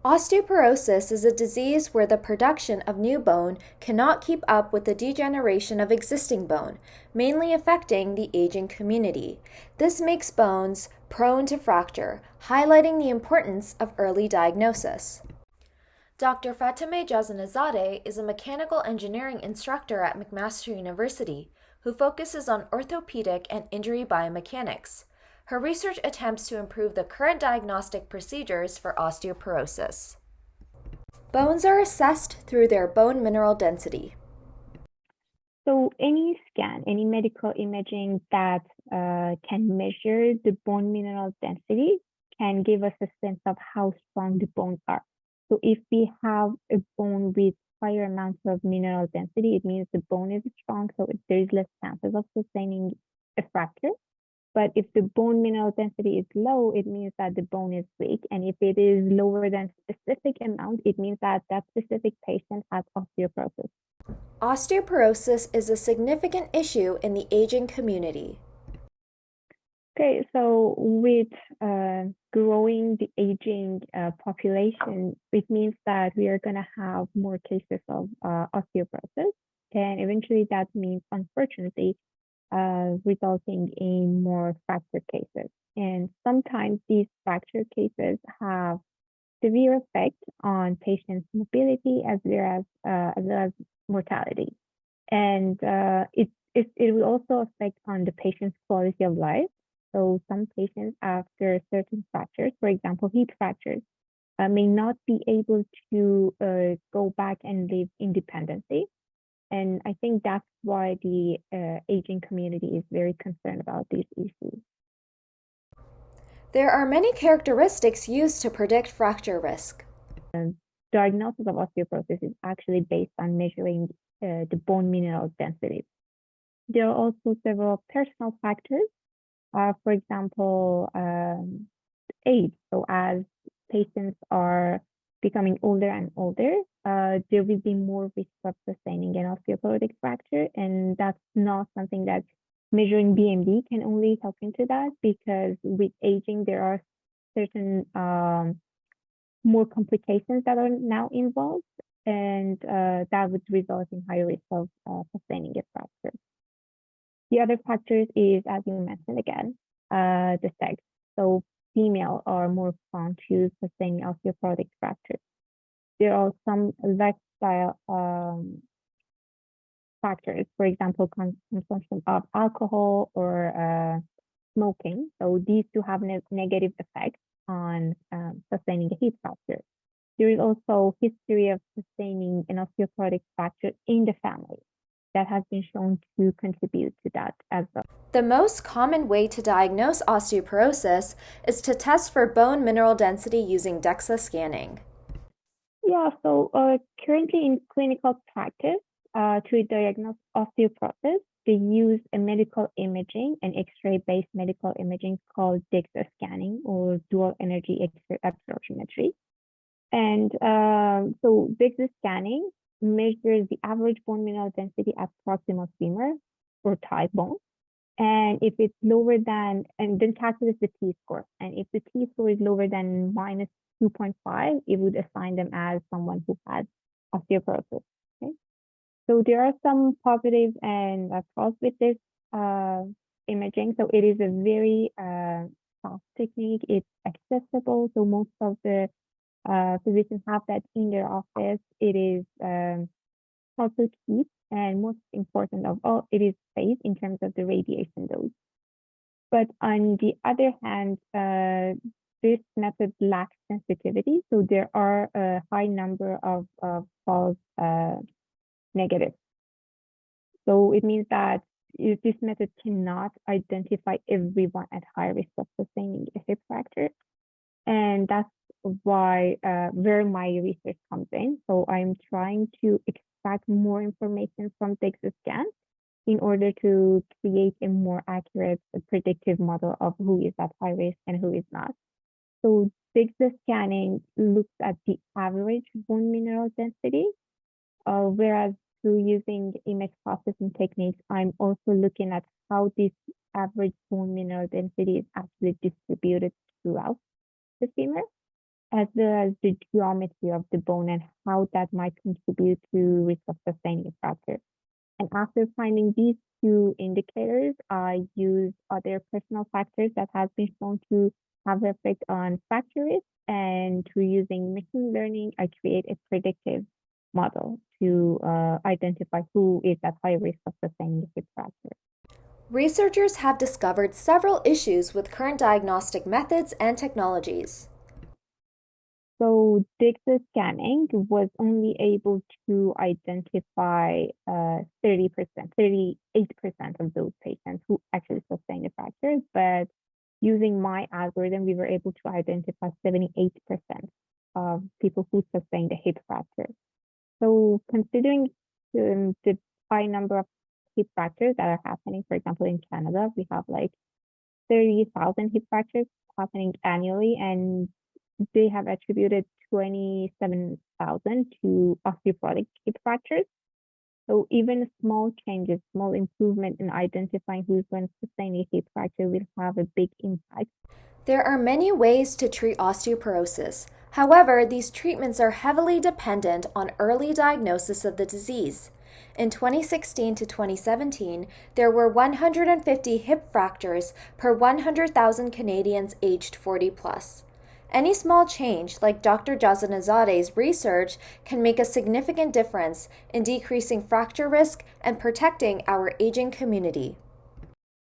Osteoporosis is a disease where the production of new bone cannot keep up with the degeneration of existing bone, mainly affecting the aging community. This makes bones prone to fracture, highlighting the importance of early diagnosis. Dr. Fatemeh Jazinizadeh is a mechanical engineering instructor at McMaster University who focuses on orthopedic and injury biomechanics. Her research attempts to improve the current diagnostic procedures for osteoporosis. Bones are assessed through their bone mineral density. So any scan, any medical imaging that can measure the bone mineral density can give us a sense of how strong the bones are. So if we have a bone with higher amounts of mineral density, it means the bone is strong, so there is less chances of sustaining a fracture. But if the bone mineral density is low, it means that the bone is weak. And if it is lower than specific amount, it means that that specific patient has osteoporosis. Osteoporosis is a significant issue in the aging community. Okay, so with growing the aging population, it means that we are going to have more cases of osteoporosis. And eventually that means, unfortunately, resulting in more fracture cases. And sometimes these fracture cases have severe effect on patients' mobility as well as mortality. And it will also affect on the patient's quality of life. So some patients after certain fractures, for example, hip fractures, may not be able to go back and live independently. And I think that's why the aging community is very concerned about these issues. There are many characteristics used to predict fracture risk. Diagnosis of osteoporosis is actually based on measuring the bone mineral density. There are also several personal factors. For example, age. So as patients are becoming older and older, there will be more risk of sustaining an osteoporotic fracture. And that's not something that measuring BMD can only help into that, because with aging, there are certain more complications that are now involved, and that would result in higher risk of sustaining a fracture. The other factors is, as you mentioned again, the sex. So female are more prone to sustaining osteoporotic fractures. There are some lifestyle factors, for example, consumption of alcohol or smoking. So these do have negative effects on sustaining a hip fracture. There is also history of sustaining an osteoporotic fracture in the family that has been shown to contribute to that as well. The most common way to diagnose osteoporosis is to test for bone mineral density using DEXA scanning. Yeah, so currently in clinical practice, to diagnose osteoporosis, they use a medical imaging, an X-ray based medical imaging called DEXA scanning or dual energy X-ray absorptiometry. And so DEXA scanning measures the average bone mineral density at proximal femur or thigh bone. And if it's lower than, and then calculates the T-score. And if the T-score is lower than minus 2.5, it would assign them as someone who has osteoporosis. Okay? So there are some positives and pros with this imaging. So it is a very fast technique. It's accessible. So most of the physicians have that in their office. It is also cheap, and most important of all, it is safe in terms of the radiation dose. But on the other hand, this method lacks sensitivity. So there are a high number of false negatives. So it means that this method cannot identify everyone at high risk of sustaining a hip fracture. And that's why where my research comes in. So I'm trying to extract more information from DEXA scans in order to create a more accurate predictive model of who is at high risk and who is not. So DEXA scanning looks at the average bone mineral density, whereas through using image processing techniques, I'm also looking at how this average bone mineral density is actually distributed throughout the femur. as well as the geometry of the bone and how that might contribute to risk of sustaining a fracture. And after finding these two indicators, I use other personal factors that have been shown to have effect on fracture risk. And through using machine learning, I create a predictive model to identify who is at high risk of sustaining a hip fracture. Researchers have discovered several issues with current diagnostic methods and technologies. So DEXA scanning was only able to identify 30%, 38% of those patients who actually sustained a fracture. But using my algorithm, we were able to identify 78% of people who sustained a hip fracture. So considering the high number of hip fractures that are happening, for example, in Canada, we have like 30,000 hip fractures happening annually, and they have attributed 27,000 to osteoporotic hip fractures. So even small changes, small improvement in identifying who's going to sustain a hip fracture will have a big impact. There are many ways to treat osteoporosis. However, these treatments are heavily dependent on early diagnosis of the disease. In 2016 to 2017, there were 150 hip fractures per 100,000 Canadians aged 40 plus. Any small change, like Dr. Jazinizadeh's research, can make a significant difference in decreasing fracture risk and protecting our aging community.